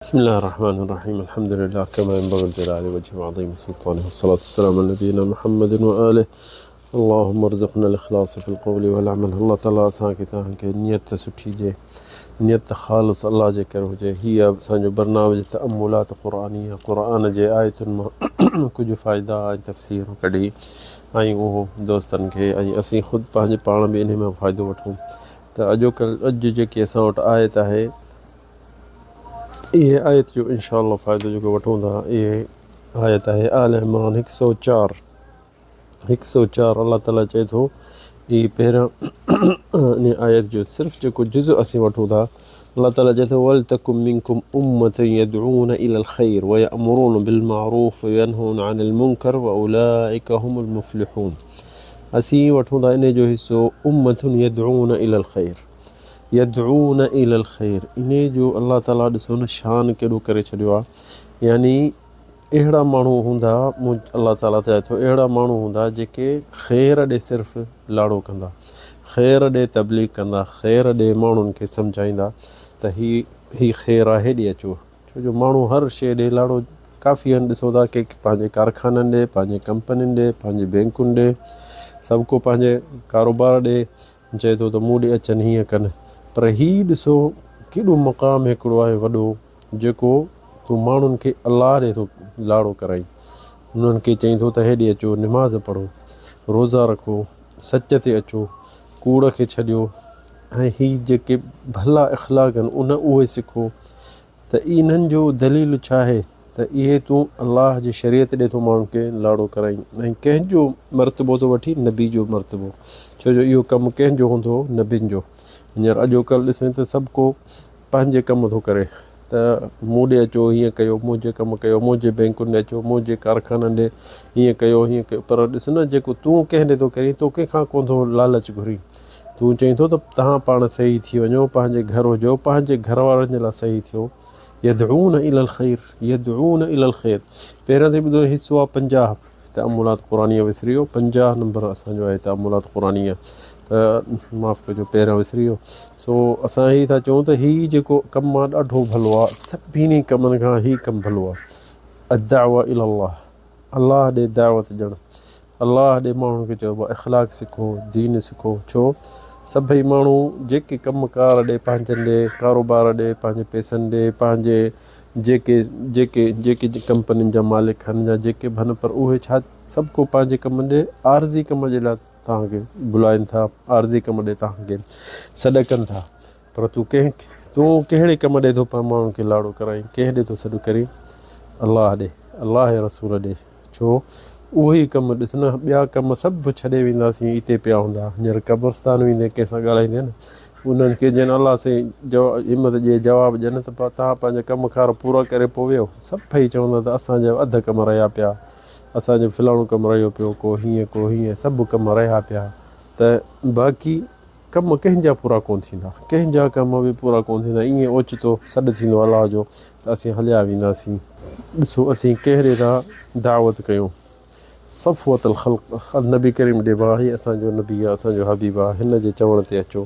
بسم الله الرحمن الرحيم. الحمد لله كما ينبغي لجلال وجهه وعظيم سلطانه، والصلاة والسلام على نبينا محمد وآله. اللهم ارزقنا الإخلاص في القول والعمل. الله تعالى असांखे तव्हांखे नियत सुठी जे नियत ख़ालिस अल्लाह जे करे हुजे। हीअ असांजो बरनामो तअम्मुलात क़ुरानी क़ुरान जे आयतुनि मां कुझु फ़ाइदा ऐं तफ़सीरूं कढी ऐं उहो दोस्तनि खे ऐं असीं ख़ुदि पंहिंजे पाण बि इन में फ़ाइदो वठूं। त अॼु जेकी असां वटि आयत आहे, इहे आयत जो इंशाअल्लाह फ़ाइदो जेको वठूं था, इहे आयत आहे आल इमरान 104। अल्लाह ताला चए थो, ही पहिरियों इन आयत जो सिर्फ़ु जेको जुज़ असीं वठूं था, अल्लाह ताला चए थो वलतकुम मिनकुम उम्मतुन यदऊन इलल ख़ैर व यअमुरून बिल मारूफ व यनहून अनिल मुनकर व उलाइका हुमुल मुफ़्लिहून। असीं वठूं था इन जो हिसो उम्मतुन यदऊन इलल ख़ैर, यदऊन इलल ख़ैर। इन जो अल्लाह ताला ॾिसो न शान केॾो करे छॾियो आहे। यानी अहिड़ा माण्हू हूंदा, अल्लाह ताला चए थो अहिड़ा माण्हू हूंदा जेके ख़ैर ॾे सिर्फ़ु लाड़ो कंदा, ख़ैर ॾे तबलीग कंदा, ख़ैर ॾे माण्हुनि खे सम्झाईंदा त ही ख़ैर आहे, हेॾे अचो। छो जो माण्हू हर शइ ॾे लाड़ो काफ़ी आहिनि। ॾिसो था कि पंहिंजे कारखाननि ॾे, पंहिंजे कंपनियुनि ॾे, पंहिंजे बैंकुनि ॾे, सभु को पंहिंजे कारोबार ॾे चए थो त मूं ॾे अचनि, हीअं कनि। पर हीउ ॾिसो केॾो मक़ाम हिकिड़ो आहे वॾो, जेको तूं माण्हुनि खे अलाह ॾे थो लाड़ो कराई। उन्हनि खे चई थो त हेॾे अचो, निमाज़ पढ़ो, रोज़ा रखो, सच ते अचो, कूड़ खे छॾियो, ऐं हीअ जेके भला इख़लाक़ आहिनि उहे सिखो। त इन्हनि जो दलील छा आहे त इहे तूं अलाह जी शरीयत ॾे थो माण्हुनि खे लाड़ो कराई। ऐं कंहिंजो मर्तबो थो वठी, नबी जो मर्तबो। छो जो इहो कमु कंहिंजो हूंदो, नबियुनि जो। हींअर अॼुकल्ह ॾिसूं त सभु को पंहिंजे कम थो करे त मूं ॾे अचो, हीअं कयो, मुंहिंजे कमु कयो, मुंहिंजे बैंकुनि ॾे अचो, मुंहिंजे कारखाननि ॾे हीअं कयो, हीअं कयो। पर ॾिस न, जेको तूं कंहिं ॾे थो करीं, तो कंहिंखां कोन थो लालच घुरी। तूं चईं थो त तव्हां पाण सही थी वञो, पंहिंजे घर हुजो, पंहिंजे घर वारनि जे लाइ सही थियो। यदऊन इलल ख़ैर, यदऊन इलल ख़ैर। पहिरियों ते ॿुधो हिसो आहे 50 तअम्मुलात क़ुरानी विसरी वियो। 50 नंबर असांजो आहे तअम्मुलात क़ुरानी, त माफ़ु कजो पहिरियों विसरी वियो। सो असां हीअ था चऊं त हीअ जेको कमु आहे ॾाढो भलो आहे। सभिनी कमनि खां हीअ कमु भलो आहे। अद्दावा इलल्लाह, अलाह ॾे दावत ॾियणु, अलाह ॾे माण्हुनि खे चइबो आहे इख़लाक़ सिखो, दीन सिखो। छो सभई माण्हू जेके कमुकार ॾे, पंहिंजनि ॾे कारोबार ॾे, पंहिंजे पैसनि ॾे, पंहिंजे जेके कंपनियुनि जा मालिक आहिनि या जेके बि आहिनि, पर उहे छा सभु को पंहिंजे कम ॾे आर्ज़ी कम जे लाइ तव्हांखे बुलाइनि था, आर्ज़ी कम ॾे तव्हांखे सॾु कनि था। पर तूं कहिड़े कम ॾे थो माण्हुनि खे लाड़ो कराई, कंहिं ॾे थो सॾु करी? अलाह ॾे, अलाह जे रसूल ॾे। छो उहो ई कमु ॾिस न, ॿिया कम सभु छॾे वेंदासीं, हिते पिया हूंदा। हींअर क़ब्रस्तान वेंदे कंहिंसां ॻाल्हाईंदे न, उन्हनि खे जिन अलाह सां हिमत ॾिए, जवाबु ॾियनि त तव्हां पंहिंजा कमकार पूरा करे पोइ वियो। सभई चवंदा त असांजा अधु कम रहिया पिया, असांजो फलाणो कमु रहियो पियो, को हीअं सभु कम रहिया पिया। त बाक़ी कम कंहिंजा पूरा कोन थींदा, कंहिंजा कम बि पूरा कोन थींदा। ईअं ओचितो सॾु थींदो अलाह जो त असीं हलिया वेंदासीं। ॾिसो असीं कहिड़े था दावत कयूं, सफ़वतल ख़ल्क़ नबी करीम ॾिबा, हीअ असांजो नबी आहे, असांजो हबीब आहे, हिन जे चवण ते अचो।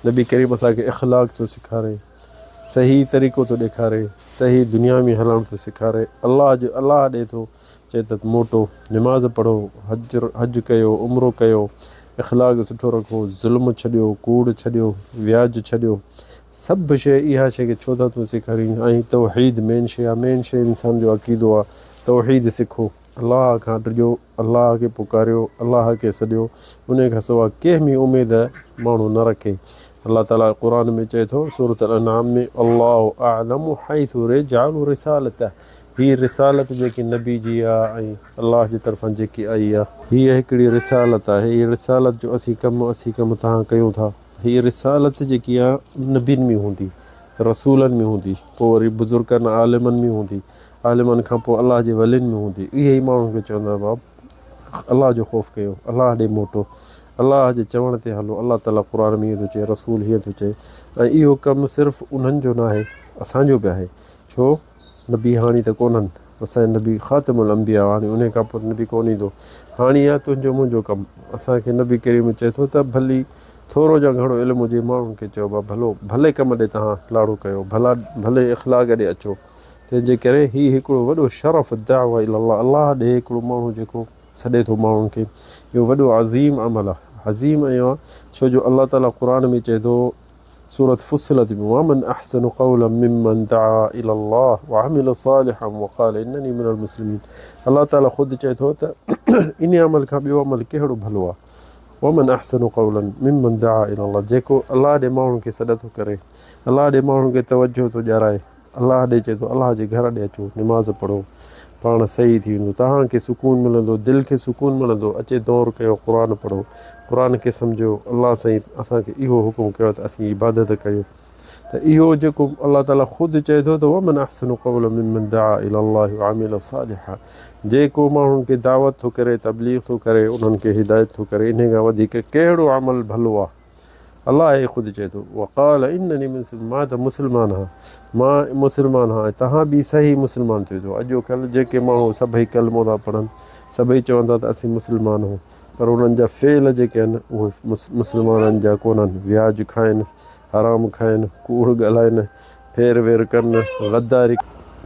नबी करीम असांखे इख़लाक़ थो सेखारे, सही तरीक़ो थो ॾेखारे, सही दुनिया में हलणु थो सेखारे। अलाह ॾे थो, चए त मोटो, निमाज़ पढ़ो, हज कयो, उमिरो कयो, इख़लाक़ सुठो रखो, ज़ुल्म छॾियो, कूड़ छॾियो, व्याज छॾियो। सभु शइ इहा शइ खे छो था तूं सेखारीं? ऐं तौहीद मेन शइ आहे, मेन शइ इंसान जो अक़ीदो आहे। तौहीद सिखो, अलाह खां ॾिजो, अलाह खे पुकारियो, अलाह खे सॼो, उन खां सवाइ कंहिं बि उमेद माण्हू न रखे। अलाह ताला क़ुर में चए थो सूरत अल-अनआम में, अल्लाहु अअलमु हैथु यजअलु रिसालतह। हीअ रिसालत जेकी नबी जी आहे ऐं अलाह जी तरफ़ां जेकी आई आहे, हीअ हिकिड़ी रिसालत आहे। हीअ रिसालत जो असीं कमु तव्हां कयूं था। हीअ रिसालत जेकी आहे नबियुनि में हूंदी, रसूलनि में हूंदी, पोइ वरी बुज़ुर्गनि आलिमनि में हूंदी, आलिमनि खां पोइ अलाह जे वलियुनि में हूंदी। इहे ई माण्हुनि खे चवंदा बाब अलाह जो ख़ौफ़ कयो, अलाह ॾे मोटो, अलाह जे चवण ते हलो। अलाह ताला क़ुर में हीअं थो चए, रसूल हीअं थो चए। ऐं इहो कमु सिर्फ़ु उन्हनि जो न आहे, असांजो बि आहे। छो नबी हाणे त कोन्हनि, असांजे नबी ख़ातिमुल अंबिया, हाणे उन खां पोइ नबी कोन ईंदो। हाणे आहे तुंहिंजो मुंहिंजो कमु। असांखे नबी करीम चए थो त भली थोरो या घणो इल्मु हुजे, माण्हुनि खे चओ भले कम ॾे तव्हां लाड़ो कयो, भले इख़लाक़ ॾे अचो। तंहिंजे करे हीउ हिकिड़ो वॾो शरफ़ दावा इल्लाह अलाह ॾे हिकिड़ो माण्हू जेको सॾे थो माण्हुनि खे, इहो वॾो अज़ीम अमल आहे, अज़ीम इहो आहे। छो जो अलाह ताला क़ुर में चए थो सूरत फुस्सिलत में वमन अहसनु क़ौलन मिम्मन दआ इलल्लाह वअमिल सालिहन वक़ाल इन्ननी मिनल मुस्लिमीन। अलाह ताला ख़ुदि चए थो त इन अमल खां ॿियो अमल कहिड़ो भलो आहे। वमन अहसनु क़ौलन मिम्मन दआ इलल्लाह, जेको अलाह ॾे माण्हुनि खे सॾ थो करे, अलाह ॾे माण्हुनि खे तवजो थो ॾियाराए, अलाह ॾे चए थो अलाह जे घर ॾे अचो, निमाज़ पढ़ो, पाण सही थी वेंदो, तव्हांखे सुकून मिलंदो, दिलि खे सुकून मिलंदो। अचे दौर कयो, क़ुर पढ़ो, क़ुर खे सम्झो। अलाह साईं असांखे इहो हुकुम कयो त असीं इबादत कयूं। त इहो जेको अलाह ताला ख़ुदि चए थो त वमन अहसनु क़ौलन मिम्मन दआ इलल्लाह वअमिल सालिहा, जेको माण्हुनि खे दावत थो करे, तबलीग थो करे, उन्हनि खे हिदायत थो करे, इन खां वधीक कहिड़ो अमल भलो आहे। अलाह हे ख़ुदि चए थो वक़ाल इन्ननी मुस्लिम, मां त मुस्लमान आहियां, मां मुस्लमान आहियां, तव्हां बि सही मुस्लमान थियो जो। अॼुकल्ह जेके माण्हू सभई कलमो था पढ़नि, सभई चवंदा त असीं मुस्लमान आहियूं, पर उन्हनि जा फ़ेल जेके आहिनि उहे मुस्लमाननि जा कोन आहिनि। व्याज खाइनि, हराम खाइनि, कूड़ ॻाल्हाइनि, फेर वेर कनि, गद्दारी।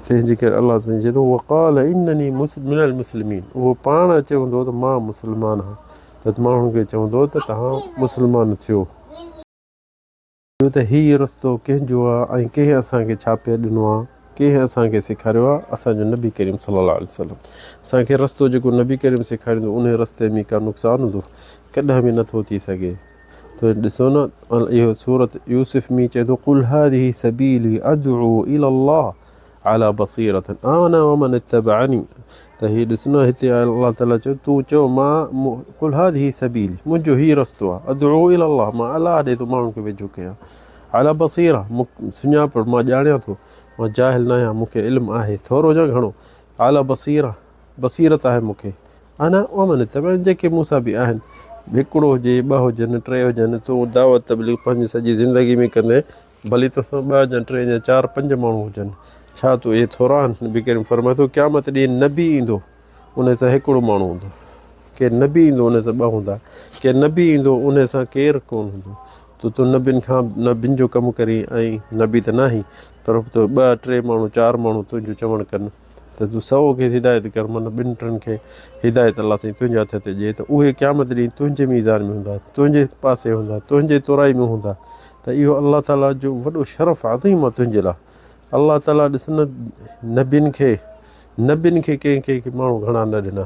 तंहिंजे करे अलाह साईं चए थो वक़ाल इन्ननी मिनल मुस्लिमीन, उहो पाण चवंदो त मां मुस्लमान आहियां, त माण्हुनि खे चवंदो त तव्हां मुस्लमान थियो। त हीउ रस्तो कंहिंजो आहे ऐं कंहिं असांखे छापे ॾिनो आहे, कंहिं असांखे सेखारियो आहे, असांजो नबी करीम सल्लल्लाहु अलैहि वसल्लम। असांखे रस्तो जेको नबी करीम सेखारींदो उन रस्ते में का नुक़सानु हूंदो कॾहिं बि नथो थी सघे। त ॾिसो न, इहो सूरत यूसुफ में चए थो कुल हादिही सबीली अदउ इलल्लाह अला बसीरतन आना वमन इत्तबअनी। त हीउ ॾिस न, हिते अलाह ताला चयो तूं चओ मां कुल हादिही सबीली, मुंहिंजो हीउ रस्तो आहे, अदउ इलल्लाह, मां अलाह ॾे थो माण्हुनि खे वेझो कयां, अला बसीरा, सुञाण, मां ॼाणियां थो, मां जाहिल न आहियां, मूंखे इल्मु आहे, थोरो या घणो, अला बसीरा, बसीरत आहे मूंखे, अना वमन इत्तबअनी, जेके मूंसां बि आहिनि, हिकिड़ो हुजे, ॿ हुजनि, टे हुजनि, तूं दावत तबलीग पंहिंजी सॼी ज़िंदगी में कंदे, भली तोसां ॿ या टे या चारि पंज माण्हू हुजनि, छा तूं इहे थोरा आहिनि। नबी करीम फरमाए थो क़यामत ॾींहुं नबी ईंदो, उन सां हिकिड़ो माण्हू हूंदो, केरु नबी ईंदो उन सां ॿ हूंदा, केरु नबी ईंदो उन सां केरु कोन हूंदो। तूं नबियुनि खां नबियुनि जो कमु करी ऐं नबी त न आहीं, पर तो ॿ टे माण्हू चारि माण्हू तुंहिंजो चवणु कनि त तूं 100 खे हिदायत कर, माना ॿिनि टिनि खे हिदायत अलाह साईं तुंहिंजे हथ ते ॾिए, त उहे क़यामत ॾींहुं तुंहिंजे मीज़ान में हूंदा, तुंहिंजे पासे हूंदा, तुंहिंजे तुराई में हूंदा। त इहो अलाह ताला जो वॾो शरफ़ अज़ीम आहे तुंहिंजे लाइ। अलाह ताला ॾिस न, नबियुनि खे कंहिंखे माण्हू घणा न ॾिना,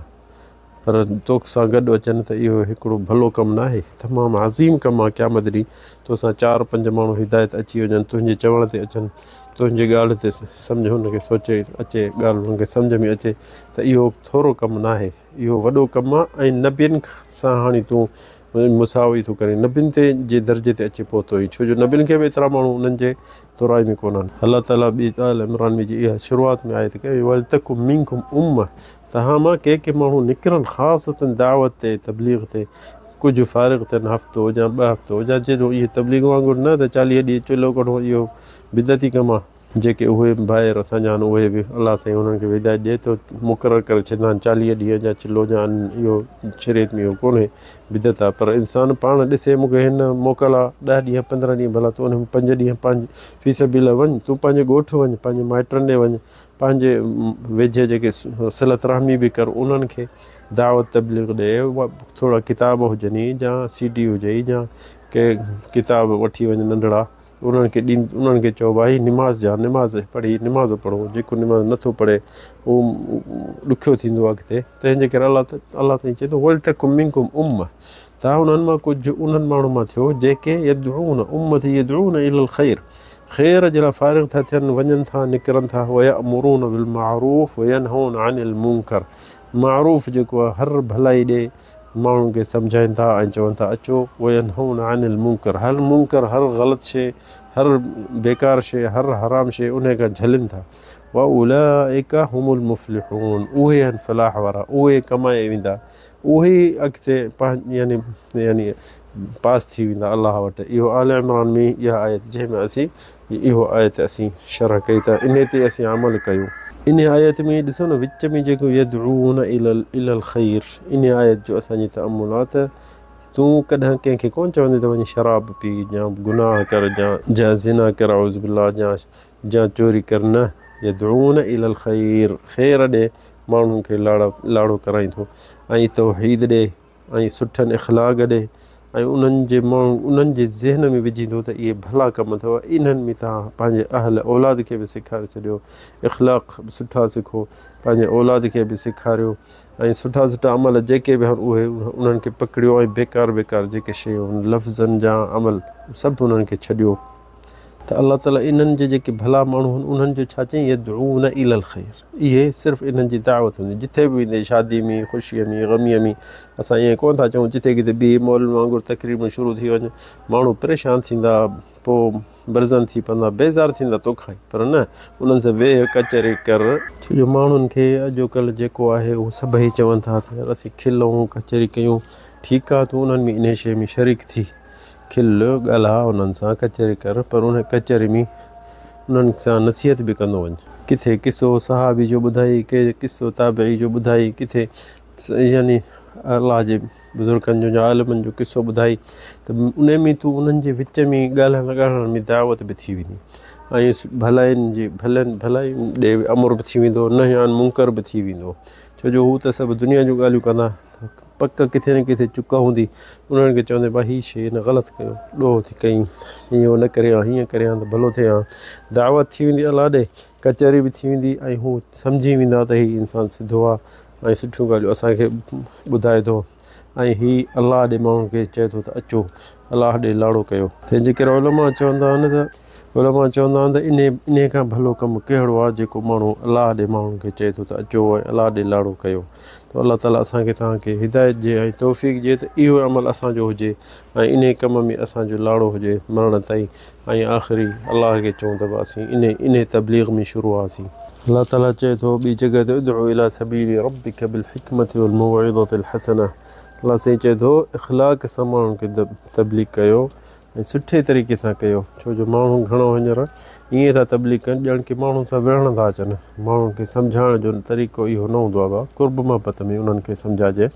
पर तोसां गॾु अचनि त इहो हिकिड़ो भलो कमु न आहे, तमामु अज़ीम कमु आहे। क़यामत ॾींहुं तोसां चारि पंज माण्हू हिदायत अची वञनि, तुंहिंजे चवण ते अचनि, तुंहिंजी ॻाल्हि ते सम्झ हुनखे सोचे अचे, ॻाल्हि हुनखे सम्झ में अचे, त इहो थोरो कमु न आहे, इहो वॾो कमु आहे। ऐं नबियुनि सां हाणे तूं मुसावी थो करे, नबियुनि ते जे दर्जे ते अचे पहुतो हुई, छो जो नबियुनि खे बि एतिरा माण्हू उन्हनि जे तुराई में कोन आहिनि। अलाह ताला ॿी आल इमरान में जी इहा शुरूआति में आयत कई वलतकुम मिनकुम उम्मह, तव्हां मां के माण्हू निकिरनि ख़ासतन दावत ते, तबलीग ते, कुझु फ़ारिग़ थियनि हफ़्तो या 2 हफ़्तो या जेको इहे तबलीग वांगुरु न त 40 ॾींहं चुल्हो कढो, इहो बिदती कमु आहे। जेके उहे ॿाहिरि असांजा आहिनि उहे बि अलाह साईं उन्हनि खे हिदायत ॾिए थो, मुक़ररु करे छॾींदा आहिनि 40 ॾींहं जा चिल्लो जा आहिनि, इहो शरीयत में इहो कोन्हे, बिदत आहे। पर इंसानु पाण ॾिसे मूंखे हिन मोकल आहे 10 ॾींहं 15 ॾींहं, भला तूं उन में 5 ॾींहं पंहिंजी फी सबील वञु, तूं पंहिंजे ॻोठु वञु, पंहिंजे माइटनि ॾे वञु, पंहिंजे वेझे जेके सिलत रहमी बि कर, उन्हनि खे दावत तबलीग ॾे, थोरा किताब हुजनि या CD हुजे या के किताब वठी वञु नंढड़ा, उन्हनि खे चओ भाई निमाज़ निमाज़ पढ़ो, जेको निमाज़ नथो पढ़े उहो ॾुखियो थींदो आहे अॻिते। तंहिंजे करे अलाह साईं चए थो वलतकुम मिनकुम उम्मह, तव्हां उन्हनि मां कुझु उन्हनि माण्हू मां थियो जेके यदऊन उम्मती यदऊन इलल ख़ैर, ख़ैर जे लाइ फ़ारिग़ था थियनि, वञनि था, निकिरनि था, वयअमुरून बिल मारूफ़ वयनहून अनिल मुनकर, मारूफ़ जेको आहे हर भलाई ॾे माण्हुनि खे सम्झाइनि था ऐं चवनि था अचो, वयनहून अनिल मुनकर, हर ग़लति शइ, हर बेकार शइ, हर हराम शइ उन खां झलनि था। वउलाइका हुमुल मुफ़्लिहून, उहे आहिनि फलाह वारा, उहे कमाए वेंदा, उहे अॻिते यानी पास थी वेंदा अलाह वटि। इहो आल इमरान में इहा आयत जंहिंमें असीं इहो आयत असीं शरह कई था, इन ते असीं अमल कयूं। इन आयत में ॾिसो न, विच में जेको यदऊन इलल ख़ैर, इन आयत जो असांजी तअम्मुल आहे त तूं कॾहिं कंहिंखे कोन चवंदी त वञी शराब पी या गुनाह कर या ज़िना कर औज़ बिल्लाह या चोरी कर, न, यदऊन इलल ख़ैर, ख़ैर ॾे माण्हुनि खे लाड़ो कराईं थो, ऐं तौहीद ॾे ऐं सुठनि इख़लाक़ ॾे, ऐं उन्हनि जे ज़हन में विझींदो त इहे भला कम अथव। इन्हनि में तव्हां पंहिंजे अहल औलाद खे बि सेखारे छॾियो, इख़लाक़ सुठा सिखो, पंहिंजे औलाद खे बि सेखारियो, ऐं सुठा सुठा अमल जेके बि आहिनि उहे उन्हनि खे पकड़ियो, ऐं बेकार जेके शयूं लफ़्ज़नि जा अमल सभु उन्हनि खे छॾियो। त अलाह ताला इन्हनि जे जेके भला माण्हू आहिनि उन्हनि जो छा चई, यदऊन इलल ख़ैर, इहे सिर्फ़ु इन्हनि जी दावत हूंदी। जिथे बि वेंदे, शादी में, ख़ुशीअ में, ग़मीअ में, असां ईअं कोन था चऊं जिथे किथे ॿी मॉल वांगुरु तक़रीबूं शुरू थी वञे, माण्हू परेशान थींदा, पोइ बर्ज़न थी पवंदा, बेज़ार थींदा तोखां, पर न उन्हनि सां वेह कचहरी कर। छो जो माण्हुनि खे अॼुकल्ह जेको आहे उहो सभई चवनि था त असीं खिलूं कचहरी कयूं, ठीकु आहे, तूं उन्हनि में इन शइ में शरीक थी, खिल ॻाल्हाए उन्हनि सां, कचहरी कर, पर उन कचहरी में उन्हनि सां नसीहत बि कंदो वञु। किथे किसो सहाबी जो ॿुधाई, के किसो ताबई जो ॿुधाई, किथे यानी अलाह जे बुज़ुर्गनि जो आलिमनि जो किसो ॿुधाई, त उन में तूं उन्हनि जे विच में ॻाल्हाइण में दावत बि थी वेंदी, ऐं भलाई ॾे अमुर बि थी वेंदो, नहयान मुनकर बि थी वेंदो। छो जो हू त सभु दुनिया जूं ॻाल्हियूं कंदा, पक किथे न किथे चुक हूंदी, उन्हनि खे चवंदे भाई हीअ शइ न ग़लति कयो, ॾोह थी कई, हीअं न करे हा, हीअं करे हा त भलो थिए हा। दावत थी वेंदी अलाह ॾे, कचहरी बि थी वेंदी, ऐं हू सम्झी वेंदा त हीअ इंसानु सिधो आहे ऐं सुठियूं ॻाल्हियूं असांखे ॿुधाए थो, ऐं हीअ अलाह ॾे माण्हुनि खे चए थो त अचो अलाह ॾे लाड़ो कयो। तंहिंजे करे उलमा चवंदा आहिनि त इन खां भलो कमु कहिड़ो आहे जेको माण्हू अलाह ॾे माण्हुनि खे चए थो त अचो ऐं अलाह ॾे लाड़ो कयो। त अलाह ताला असांखे तव्हांखे हिदायत ॾिए ऐं तौफ़ीक़ ॾिए त इहो अमल असांजो हुजे, ऐं इन कम में असांजो लाड़ो हुजे मरण ताईं, ऐं आख़िरी अलाह खे चऊं त असीं इन तबलीग में शुरू हुआसीं। अलाह ताला चए थो ॿी जॻह ते, उदउ इला सबीली रब्बिक बिल हिकमति वल मौइज़तिल हसना, अलाह साईं चए थो इख़लाक़ सां माण्हुनि खे तबलीग कयो ऐं सुठे तरीक़े सां कयो। छो जो माण्हू घणो हींअर ईअं था तबलीग कनि ॼण की माण्हुनि सां विढ़ण था अचनि, माण्हुनि खे सम्झाइण जो तरीक़ो इहो न हूंदो आहे, कुर्ब मोहबत में उन्हनि खे सम्झाइजे,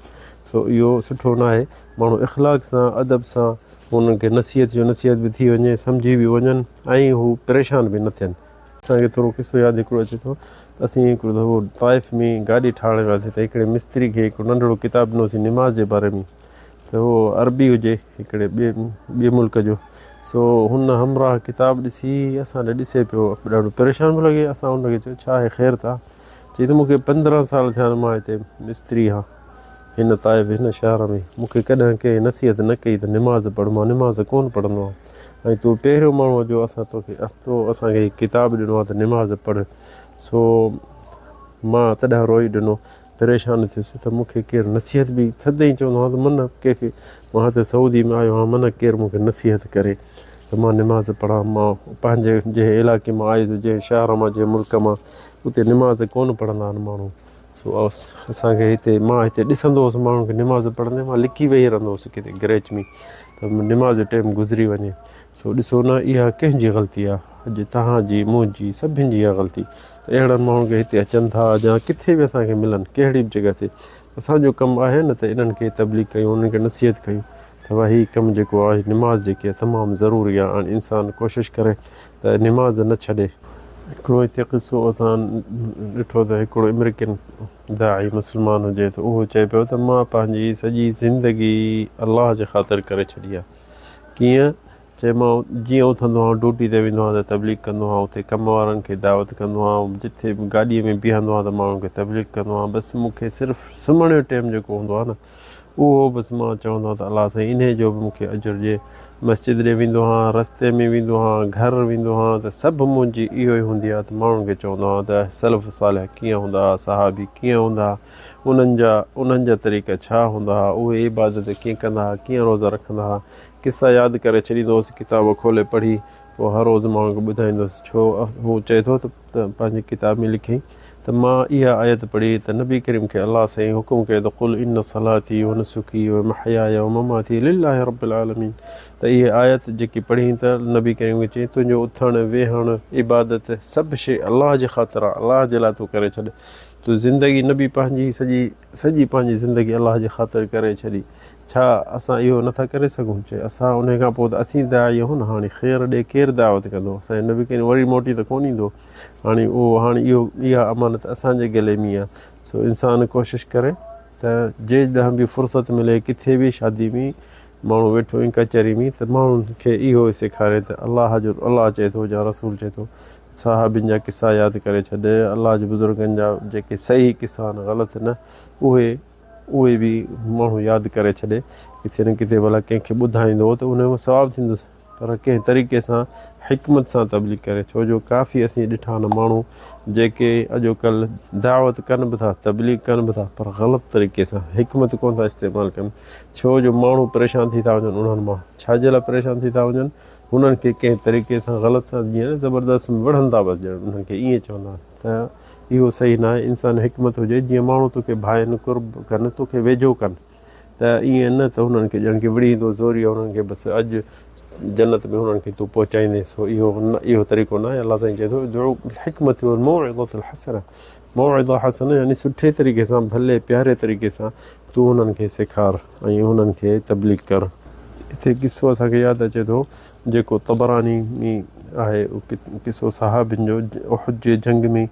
सो इहो सुठो न आहे। माण्हू इख़लाक़ सां अदब सां उन्हनि खे नसीहत बि थी वञे, सम्झी बि वञनि, ऐं हू परेशान बि न थियनि। असांखे थोरो किसो यादि हिकिड़ो अचे थो, असीं हिकिड़ो दफ़ो ताइफ़ में गाॾी ठाहिण वियासीं, त हिकिड़े मिस्त्री खे हिकिड़ो नंढिड़ो किताबु ॾिनोसीं निमाज़ जे बारे में, त उहो अरबी हुजे, हिकिड़े ॿिए मुल्क जो, सो हुन हमराह किताबु ॾिसी असां ॾिसे पियो, ॾाढो परेशान पियो लॻे। असां हुनखे चयो छा आहे ख़ैरु था, चई त मूंखे 15 साल थिया आहिनि मां हिते मिस्त्री हा, हिन ताइफ़ हिन शहर में, मूंखे कॾहिं कंहिं नसीहत न कई त निमाज़ पढ़, मां निमाज़ कोन पढ़ंदो आहियां, ऐं तूं पहिरियों माण्हू जो असांखे किताबु ॾिनो आहे त निमाज़ पढ़। सो मां तॾहिं रोई ॾिनो, परेशान थियुसि त मूंखे केरु नसीहत बि थदि ई चवंदो आहे त मन कंहिंखे, मां त सऊदी में आयो आहियां, मन केरु मूंखे नसीहत करे त मां निमाज़ पढ़ां। मां पंहिंजे जंहिं इलाइक़े मां आयुसि, जंहिं शहर मां, जंहिं मुल्क मां, उते निमाज़ कोन पढ़ंदा आहिनि माण्हू। सो असांखे हिते, मां हिते ॾिसंदो हुउसि माण्हुनि खे निमाज़ पढ़ंदे, मां लिकी वेही रहंदो हुउसि किथे गैरेज में, त निमाज़ जो टाइम गुज़री वञे। सो ॾिसो न, इहा कंहिंजी ग़लती आहे, अॼु तव्हांजी मुंहिंजी सभिनि जी इहा ग़लती। त अहिड़नि माण्हुनि खे हिते अचनि था या किथे बि असांखे मिलनि, कहिड़ी बि जॻह ते, असांजो कमु आहे न त इन्हनि खे तबलीग कयूं, उन्हनि खे नसीहत कयूं त भाई हीउ कमु जेको आहे निमाज़ जेकी आहे तमामु ज़रूरी आहे, ऐं इंसानु कोशिशि करे त निमाज़ न छॾे। हिकिड़ो हिते क़िसो असां ॾिठो त हिकिड़ो अमेरिकन दाई मुस्लमान हुजे, त उहो चए पियो त मां पंहिंजी सॼी ज़िंदगी अलाह जे ख़ातिर करे छॾी आहे। कीअं? चए मां जीअं उथंदो आहियां, ड्यूटी ते वेंदो आहियां त तबलीग कंदो आहियां, उते कम वारनि खे दावत कंदो आहियां, जिथे बि गाॾीअ में बीहंदो आहियां त माण्हुनि खे तबलीग कंदो आहियां, बसि मूंखे सिर्फ़ु सुम्हण जो टाइम जेको हूंदो आहे न, उहो बसि मां चवंदो आहियां त अलाह साईं इन जो बि मूंखे अजुर ॾिए। मस्जिद ॾे वेंदो आहियां, रस्ते में वेंदो आहियां, घर वेंदो आहियां, त सभु मुंहिंजी इहो ई हूंदी आहे त माण्हुनि खे चवंदो आहियां त सलफ़ सालिह कीअं हूंदा, सहाबी कीअं हूंदा, उन्हनि जा तरीक़ा छा हूंदा, उहे इबादत कीअं कंदा, कीअं रोज़ा रखंदा, किसा यादि करे छॾींदोसि, किताब खोले पढ़ी, पोइ हर रोज़ु माण्हुनि खे ॿुधाईंदुसि। छो हू चए थो त पंहिंजी किताब में लिखी त मां इहा आयत पढ़ी त नबी करीम खे अलाह साईं हुकुम कयो त कुल इन सलाती व नुसुकी व महयाया व ममाती लिल्लाहि रब्बिल आलमीन, त इहा आयत जेकी पढ़ी त नबी करीम खे चई तुंहिंजो उथणु वेहणु इबादत सभु शइ अलाह जे ख़ातिर आहे, अलाह जे लाइ तूं करे छॾ। तो ज़िंदगी न बि पंहिंजी सॼी पंहिंजी ज़िंदगी अलाह जे ख़ातिर करे छॾी, छा असां इहो नथा करे सघूं? चए असां उन खां पोइ त असीं दाई आहियूं न, हाणे ख़ैरु ॾे केरु दावत कंदो? असांजे नबी करीम वरी मोटी त कोन ईंदो। हाणे उहो हाणे इहा अमानत असांजे गले में आहे। सो इंसानु कोशिशि करे त जे ॾांहुं बि फ़ुर्सत मिले, किथे बि शादी में माण्हू वेठो आहिनि कचहरी में, त माण्हुनि खे इहो सेखारे त अलाह चए थो या रसूल चए थो, साहबिन जा किसा यादि करे छॾ, अलाह जे बुज़ुर्गनि जा जेके सही किसा आहिनि, ग़लति न, उहे बि माण्हू यादि करे छॾे, किथे न किथे भला कंहिंखे ॿुधाईंदो त उनजो सवाबु थींदुसि, पर कंहिं तरीक़े सां हिकमत सां तबलीग करे। छो जो काफ़ी असीं ॾिठा न माण्हू जेके अॼुकल्ह दावत कनि बि था, तबलीग कनि बि था, पर ग़लति तरीक़े सां हिकमत कोन था इस्तेमालु कनि। छो जो माण्हू परेशान थी था वञनि उन्हनि मां, छाजे लाइ परेशान थी था वञनि? हुननि खे कंहिं तरीक़े सां ग़लति सां जीअं ज़बरदस्त वढ़नि था बसि, ॼण उन्हनि खे ईअं चवंदा, त इहो सही न आहे। इंसानु हिकमत हुजे, जीअं माण्हू तोखे भाइनि कुर्ब कनि, तोखे वेझो कनि, त ईअं न त हुननि खे ॼण की विड़ी ईंदो ज़ोरी आहे हुननि खे बसि अॼु जन्नत में हुननि खे तूं पहुचाईंदे। सो इहो तरीक़ो न आहे। अलाह ताईं चए थो हिकमत मौइज़तुल हसना, मौइज़ा हसना यानी सुठे तरीक़े सां, भले प्यारे तरीक़े सां तूं हुननि खे सेखार ऐं हुननि खे तबलीग कर। हिते किसो असांखे यादि अचे थो जेको तबरानी में आहे, किसो साहबिन जो उहद जे जंग में,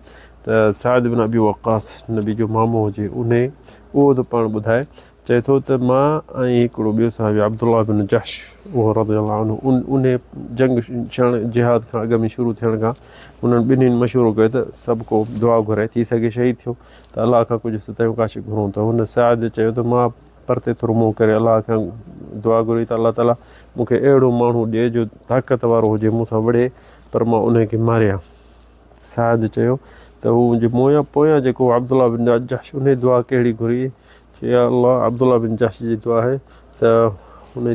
त साद बिन अबी वक़ास नबी जो मामो हुजे, उहो त पाण ॿुधाए, चए थो त मां ऐं हिकिड़ो ॿियो साहिबु अब्दुल्लाह बिन जहश, उहो रज़ियल्लाहु अन्हु, उन जंग जिहाद खां अॻु में शुरू थियण खां उन्हनि ॿिन्हिनि मशवरो कयो त सभु को दुआ घुराए, थी सघे शहीद थियो त अलाह खां कुझु सतयूं काशिफ़ घुरूं। त हुन साद चयो त मां परते थोरो मुंहुं करे अलाह खां दुआ घुरी त अलाह ताला मूंखे अहिड़ो माण्हू ॾिए जो ताक़त वारो हुजे, मूंसां विढ़े, पर मां उनखे मारियां। साद चयो त हू मुंहिंजे मुंहुं पोयां जेको अब्दुल्लाह बिन जहश, उन दुआ कहिड़ी घुरी? चई अलाह, अब्दुल्लाह बिन जहश जी दुआ आहे त हुन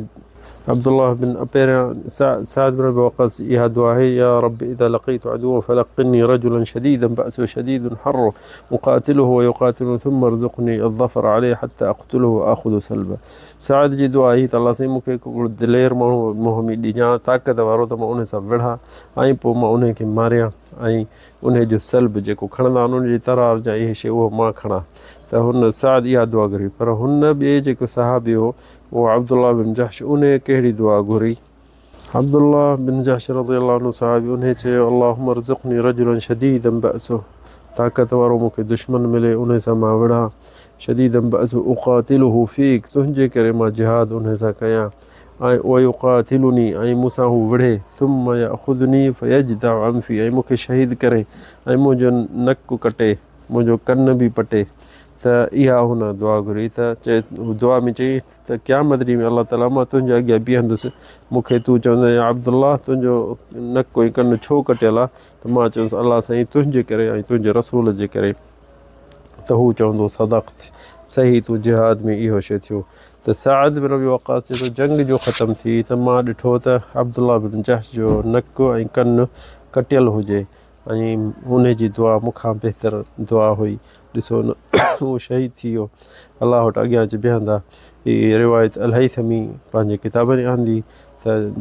अब्दुल्लाह बिन पहिरियां साद बिन अबी वक़ास इहा दुआ आहे, या रब्बी इज़ा लक़ीतु अदुव्वन फलक़्नी रजुलन शदीदन बअसुहु शदीदुन हर्रुहु उक़ातिलुहु व युक़ातिलुनी थुम्मा अर्ज़ुक़नी अज़्ज़फ़र अलैहि हत्ता अक़्तुलुहु व आख़ुज़ु सल्बह। साद जी दुआ ही त अलाह साईं मूंखे हिकिड़ो दिलेर माण्हू मुंहं में ॾिजां, ताक़त वारो, त मां उन सां विढ़ा ऐं पोइ मां उन खे मारियां ऐं उन जो सल्ब जेको खणंदा आहिनि उन जी तरार जा इहे शइ उहो मां खणां। त हुन साद इहा दुआ घुरी, पर हुन ॿिए जेको सहाबी हो उहो अब्दुल्लाह बिन जहश, उन कहिड़ी दुआ घुरी? अब्दुल्लाह बिन जहश रज़ियल्लाहु अन्हु साहिबु, उन चयो अल्लाहुम्मा अर्ज़ुक़नी रजुलन शदीदन बअसुहु, ताक़त वारो मूंखे दुश्मन मिले, उन सां मां विढ़ा, शदीदन बअसुहु उक़ातिलुहु फ़ीक, तुंहिंजे करे मां जिहाद उन सां कयां, ऐं व युक़ातिलुनी, ऐं मूंसां हू विढ़े, थुम्मा यअख़ुज़ुनी फ़यजदअ अनफ़ी, ऐं मूंखे शहीद करे ऐं मुंहिंजो नकु कटे, मुंहिंजो कन बि पटे। त इहा हुन दुआ घुरी। त चए दुआ में चई त क़यामत ॾींहुं में अलाह ताला मां तुंहिंजे अॻियां बीहंदुसि, मूंखे तूं चवंदे अब्दुल्लाह तुंहिंजो नकु ऐं कन छो कटियल आहे? त मां चवंदुसि अलाह साईं तुंहिंजे करे ऐं तुंहिंजे रसूल जे करे। त हू चवंदो सदक़त, सही तूं जिहाद में इहो शइ थियो। त साद बिन अबी वक़ास चए थो जंग जो ख़तमु थी त मां ॾिठो त अब्दुल्लाह बिन जहश जो नकु ऐं कन कटियल हुजे ऐं हुन जी दुआ मूंखां बहितर दुआ हुई। ॾिसो न उहो शहीद थी वियो, अलाह वटि अॻियां अची बीहंदा। हीअ रिवायत अल-हैथमी पंहिंजे किताब में आंदी त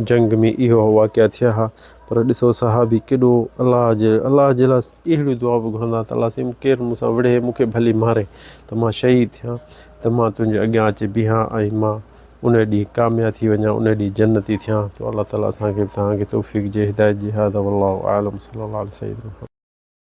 जंग में इहो वाक़िया थिया हुआ। पर ॾिसो सहाबी केॾो अलाह जे लाइ अहिड़ी दुआ बि घुरंदा त अलाह साईं केरु मूंसां विढ़े, मूंखे भली मारे त मां शहीद थियां, त मां तुंहिंजे अॻियां अची बीहां ऐं मां उन ॾींहुं कामयाबु थी वञा, उन ॾींहुं जन्नती थियां। त अलाह ताला असांखे तव्हांखे तौफ़ीक़ जे, हिदायत जे। हाज़ा वल्लाहु आलम सल्लल्लाहु अलैहि वसल्लम।